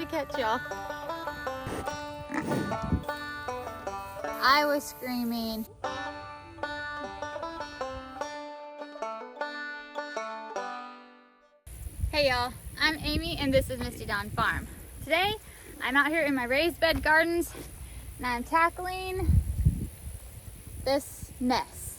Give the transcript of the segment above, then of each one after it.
to catch y'all. I was screaming. Hey y'all, I'm Amy and this is Misty Farm. Today, I'm out here in my raised bed gardens and I'm tackling this mess.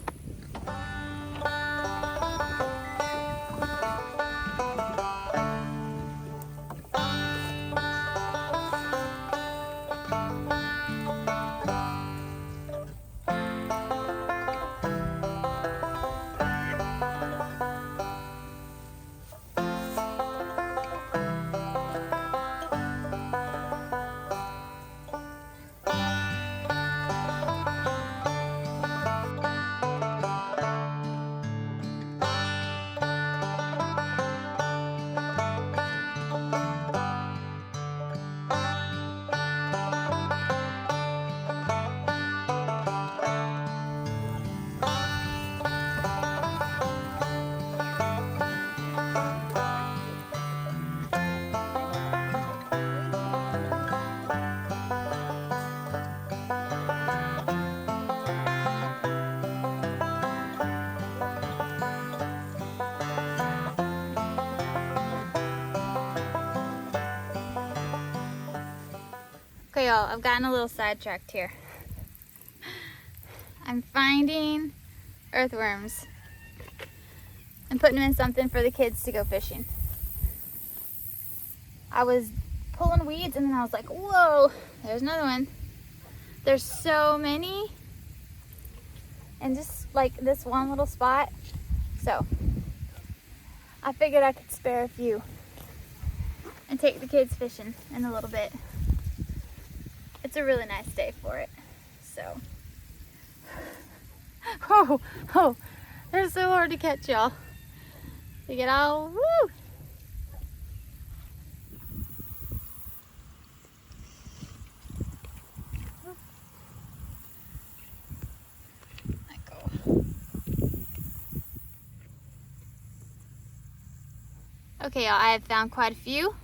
Okay y'all, I've gotten a little sidetracked here. I'm finding earthworms and putting them in something for the kids to go fishing. I was pulling weeds and then I was like, whoa, there's another one. There's so many in just like this one little spot. So I figured I could spare a few and take the kids fishing in a little bit. It's a really nice day for it, so. Oh, they're so hard to catch, y'all. They get all, woo! Let go. Okay, y'all, I have found quite a few.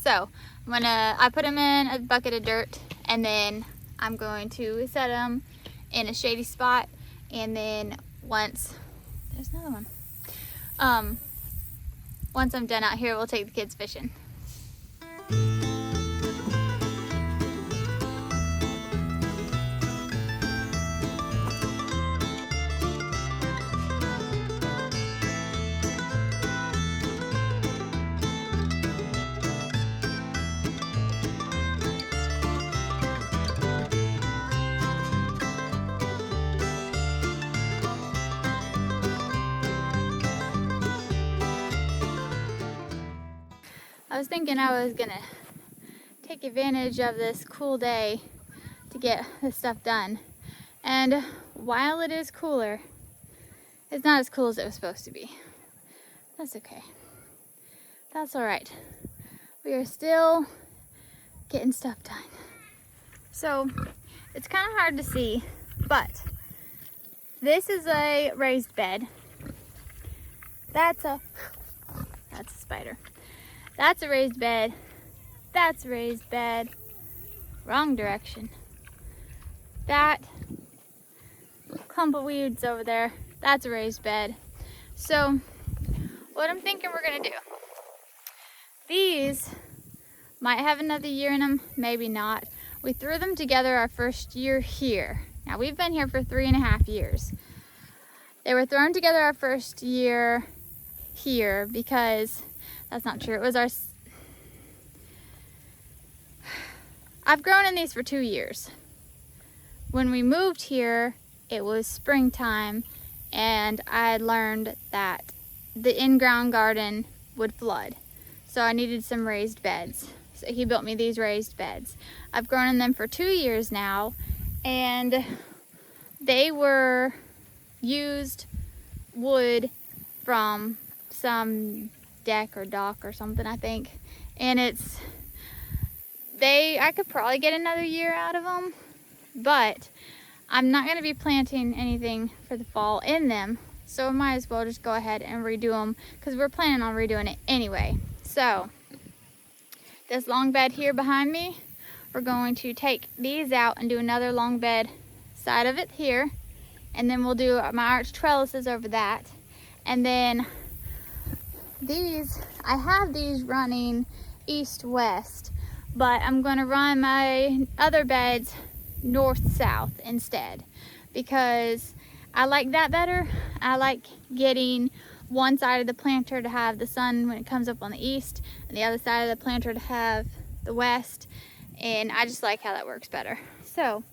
So, I put them in a bucket of dirt and then I'm going to set them in a shady spot, and then once, there's another one. Once I'm done out here, we'll take the kids fishing. I was thinking I was gonna take advantage of this cool day to get this stuff done. And while it is cooler, it's not as cool as it was supposed to be. That's okay. That's all right. We are still getting stuff done. So it's kind of hard to see, but this is a raised bed. That's a spider. That's a raised bed. That's a raised bed. Wrong direction. That clump of weeds over there, that's a raised bed. So what I'm thinking we're gonna do, these might have another year in them, maybe not. We threw them together our first year here. Now we've been here for 3.5 years. They were thrown together our first year here because that's not true. It was I've grown in these for 2 years. When we moved here, it was springtime, and I had learned that the in-ground garden would flood. So I needed some raised beds. So he built me these raised beds. I've grown in them for 2 years now, and they were used wood from some deck or dock or something, I think. And I could probably get another year out of them, but I'm not going to be planting anything for the fall in them, so I might as well just go ahead and redo them because we're planning on redoing it anyway. So this long bed here behind me, we're going to take these out and do another long bed side of it here. And then we'll do my arch trellises over that. And then these, I have these running east-west, but I'm gonna run my other beds north-south instead because I like that better. I like getting one side of the planter to have the sun when it comes up on the east and the other side of the planter to have the west, and I just like how that works better. So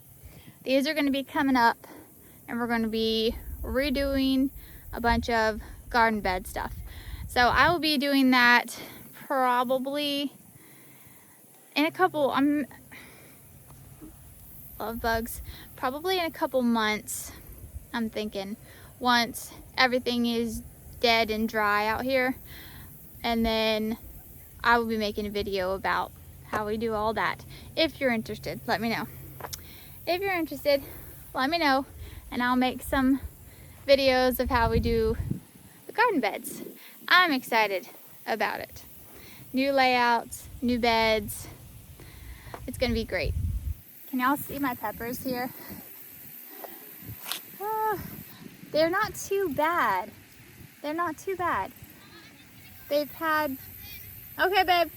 these are going to be coming up, and we're going to be redoing a bunch of garden bed stuff. So I will be doing that probably in a couple, love bugs, probably in a couple months. I'm thinking once everything is dead and dry out here, and then I will be making a video about how we do all that. If you're interested, let me know. If you're interested, let me know, and I'll make some videos of how we do the garden beds. I'm excited about it. New layouts, new beds. It's gonna be great. Can y'all see my peppers here? Oh, they're not too bad. They're not too bad. They've had, okay babe.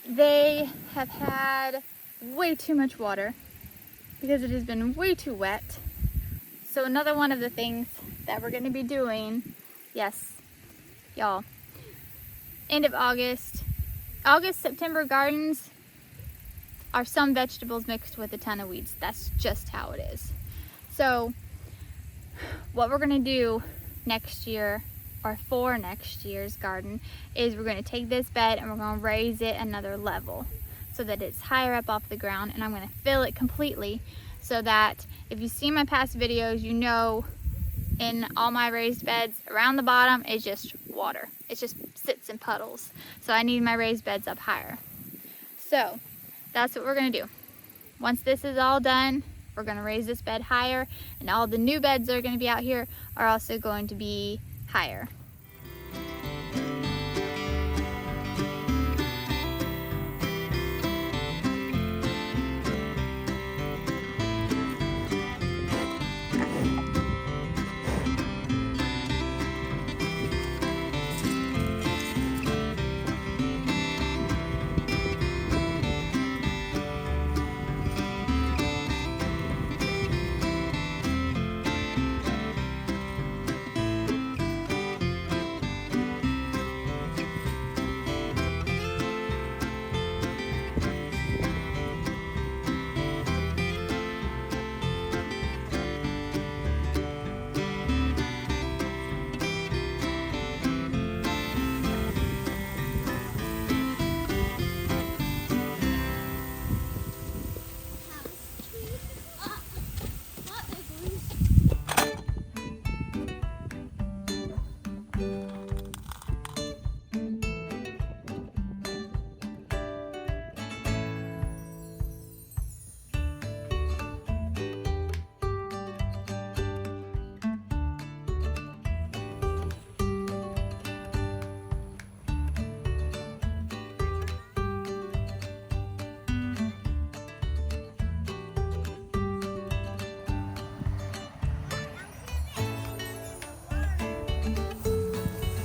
They have had way too much water because it has been way too wet. So another one of the things that we're gonna be doing, yes, y'all, end of August, September gardens are some vegetables mixed with a ton of weeds. That's just how it is. So what we're gonna do next year, or for next year's garden, is we're gonna take this bed and we're gonna raise it another level so that it's higher up off the ground, and I'm gonna fill it completely so that if you see my past videos, you know in all my raised beds around the bottom is just water. It just sits in puddles. So I need my raised beds up higher. So that's what we're gonna do. Once this is all done, we're gonna raise this bed higher, and all the new beds that are gonna be out here are also going to be higher.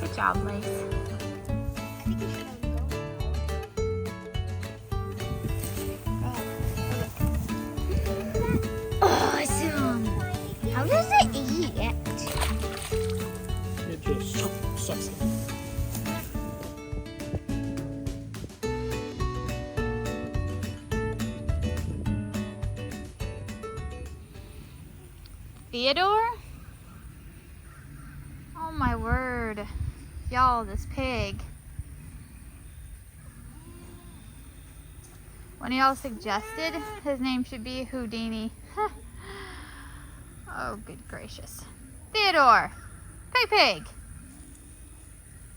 Good job, Lace. Awesome! How does it eat it? It just sucks it. Theodore? Oh my word. Y'all, this pig. One of y'all suggested his name should be Houdini. Oh, good gracious. Theodore! Pig Pig!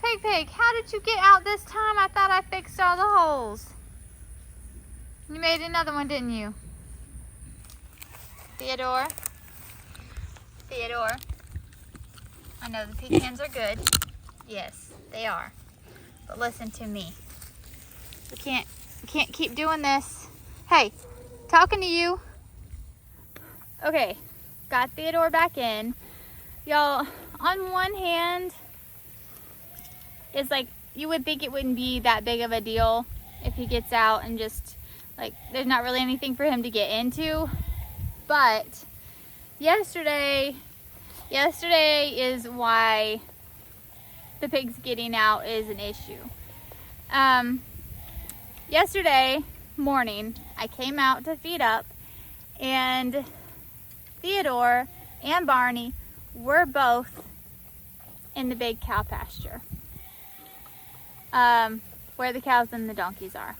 Pig Pig, how did you get out this time? I thought I fixed all the holes. You made another one, didn't you? Theodore? Theodore? I know the pecans are good. Yes, they are. But listen to me. We can't keep doing this. Hey, talking to you. Okay, got Theodore back in. Y'all, on one hand, it's like, you would think it wouldn't be that big of a deal if he gets out and just, like, there's not really anything for him to get into. But yesterday is why the pigs getting out is an issue. Yesterday morning, I came out to feed up, and Theodore and Barney were both in the big cow pasture, where the cows and the donkeys are.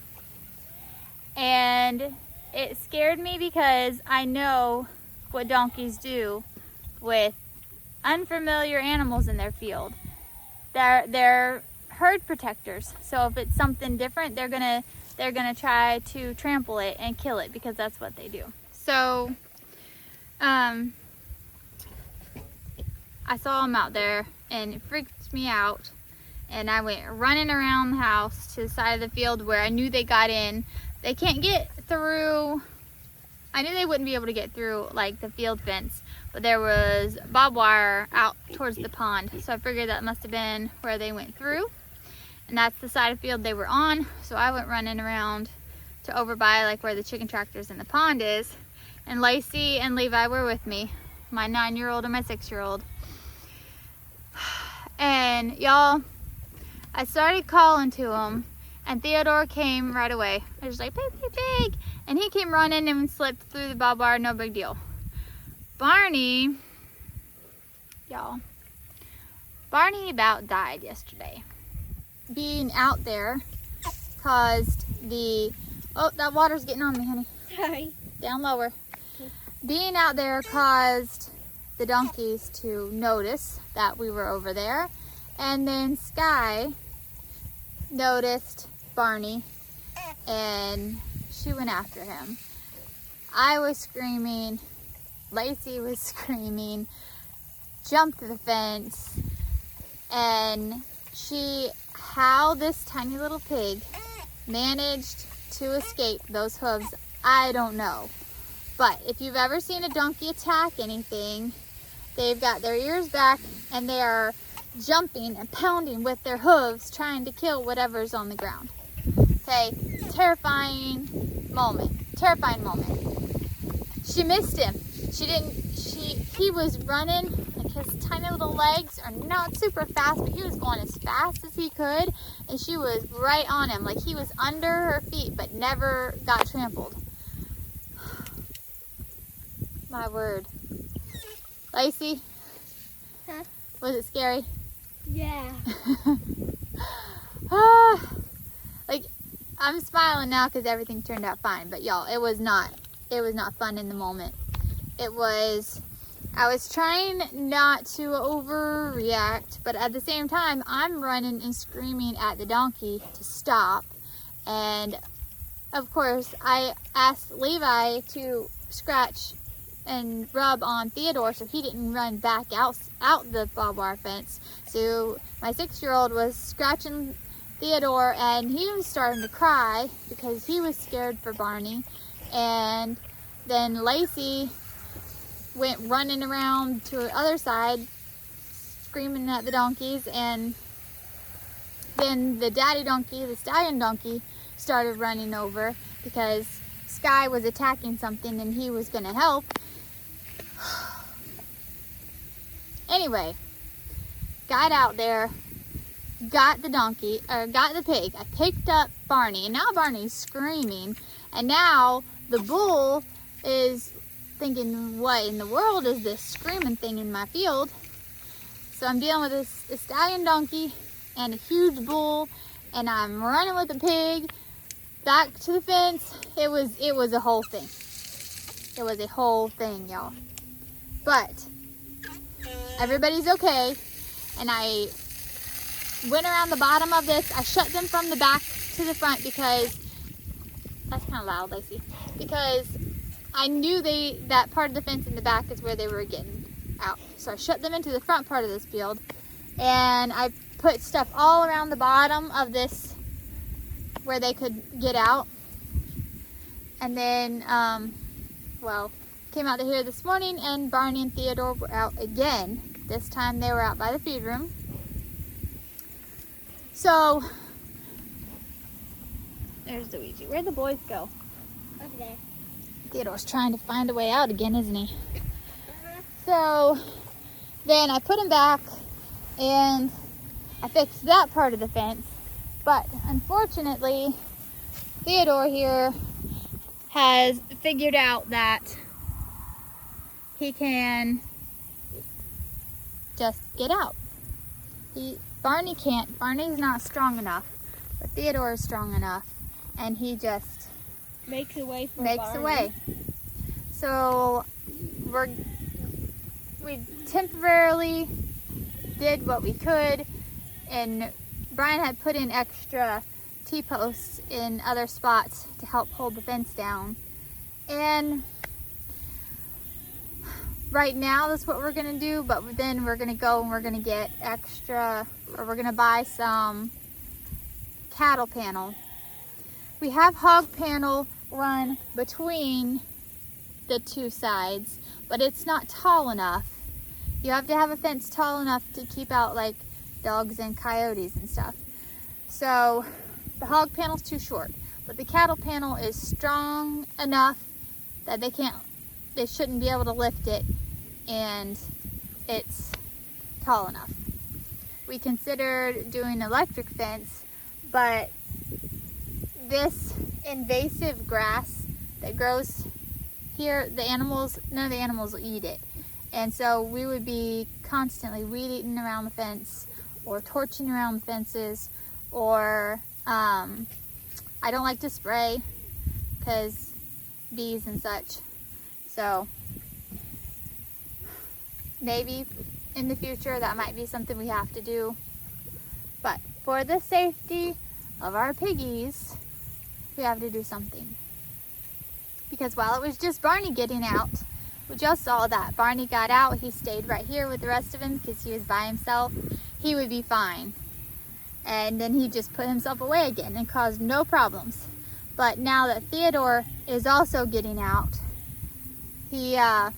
And it scared me because I know what donkeys do with unfamiliar animals in their field. They're herd protectors. So if it's something different, they're gonna try to trample it and kill it, because that's what they do. So I saw them out there and it freaked me out. And I went running around the house to the side of the field where I knew they got in. They can't get through. I knew they wouldn't be able to get through like the field fence, but there was barbed wire out towards the pond. So I figured that must have been where they went through. And that's the side of the field they were on. So I went running around to over by like where the chicken tractors and the pond is. And Lacey and Levi were with me, my 9-year-old and my 6-year-old. And y'all, I started calling to him, and Theodore came right away. I was like, pig, pig, pig. And he came running and slipped through the barbed wire, no big deal. Barney, y'all, Barney about died yesterday. Being out there caused the, oh, that water's getting on me, honey. Sorry. Down lower. Okay. Being out there caused the donkeys to notice that we were over there. And then Sky noticed Barney and she went after him. I was screaming, Lacey was screaming, jumped the fence, and how this tiny little pig managed to escape those hooves, I don't know. But if you've ever seen a donkey attack anything, they've got their ears back and they are jumping and pounding with their hooves, trying to kill whatever's on the ground. Okay, terrifying moment. She missed him. He was running, like his tiny little legs are not super fast, but he was going as fast as he could, and she was right on him, like he was under her feet, but never got trampled. My word. Lacey? Huh? Was it scary? Yeah. Like, I'm smiling now because everything turned out fine, but y'all, it was not fun in the moment. I was trying not to overreact, but at the same time, I'm running and screaming at the donkey to stop. And of course, I asked Levi to scratch and rub on Theodore so he didn't run back out the barbed wire fence. So my 6-year-old was scratching Theodore, and he was starting to cry because he was scared for Barney. And then Lacey went running around to the other side screaming at the donkeys, and then the daddy donkey, the stallion donkey, started running over because Sky was attacking something and he was going to help. Anyway, got out there, got the pig. I picked up Barney, and now Barney's screaming, and now the bull is thinking, what in the world is this screaming thing in my field? So I'm dealing with a stallion donkey and a huge bull, and I'm running with the pig back to the fence. It was a whole thing. It was a whole thing, y'all. But everybody's okay, and I went around the bottom of this. I shut them from the back to the front because that's kind of loud, Lacey. Because I knew that part of the fence in the back is where they were getting out. So I shut them into the front part of this field, and I put stuff all around the bottom of this where they could get out. And then, well, came out to here this morning and Barney and Theodore were out again. This time they were out by the feed room. So, there's the Ouija. Where'd the boys go? Over there. Theodore's trying to find a way out again, isn't he? So, then I put him back and I fixed that part of the fence. But unfortunately, Theodore here has figured out that he can just get out. Barney can't. Barney's not strong enough, but Theodore is strong enough, and he just Makes a way for makes a way. So we temporarily did what we could, and Brian had put in extra T-posts in other spots to help hold the fence down. And right now that's what we're gonna do, but then we're gonna go and we're gonna get extra, or we're gonna buy some cattle panel. We have hog panel run between the two sides, but it's not tall enough. You have to have a fence tall enough to keep out like dogs and coyotes and stuff. So the hog panel's too short, but the cattle panel is strong enough that they shouldn't be able to lift it, and it's tall enough. We considered doing electric fence, but this invasive grass that grows here, none of the animals will eat it. And so we would be constantly weed eating around the fence or torching around the fences, or I don't like to spray because bees and such. So maybe in the future that might be something we have to do. But for the safety of our piggies, we have to do something. Because while it was just Barney getting out, we just saw that Barney got out, he stayed right here with the rest of him because he was by himself. He would be fine. And then he just put himself away again and caused no problems. But now that Theodore is also getting out, there's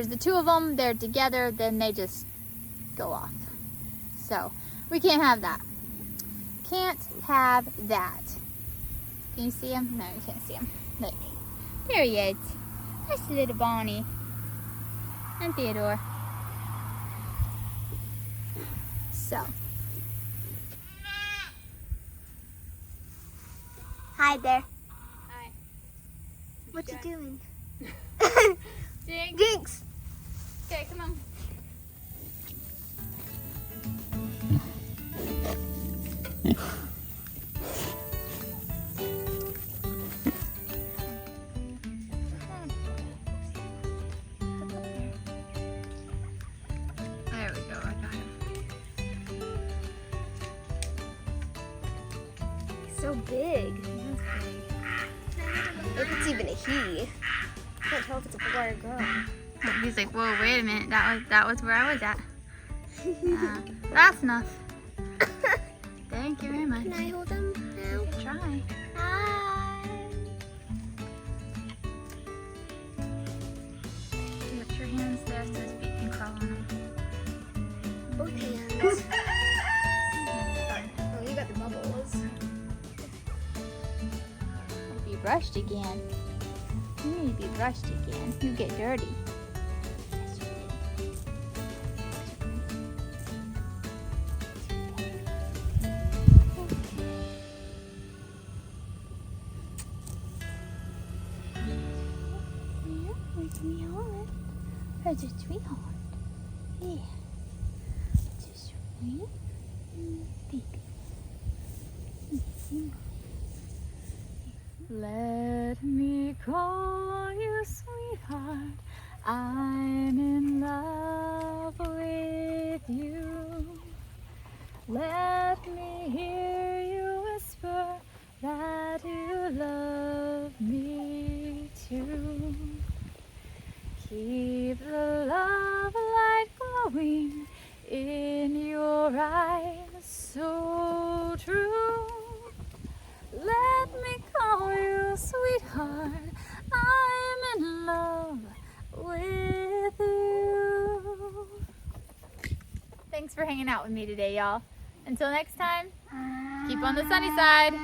the two of them, they're together, then they just go off. So we can't have that. Can't have that. Can you see him? No, you can't see him. Look, there he is. That's little Barney and Theodore. So, Hi there. hi. What you doing? Jinx. Jinx. Okay, come on. There we go, I got him. So big. If it's even a he. I can't tell if it's a boy or a girl. He's like, whoa, wait a minute, that was where I was at. That's enough. Thank you very much. Can I hold him now? Try. Hi. Put your hands there so his feet can crawl on them. Both hands. Oh, you got the bubbles. Be brushed again. You need to be brushed again. You get dirty. Sweetheart. That's a sweetheart. Yeah. That's a sweet big. Let me call you sweetheart. I'm in love with you. Let me hear you whisper that you love me too. Keep the love light glowing in your eyes so true. Let me call you sweetheart. I'm in love with you. Thanks for hanging out with me today, y'all. Until next time, keep on the sunny side.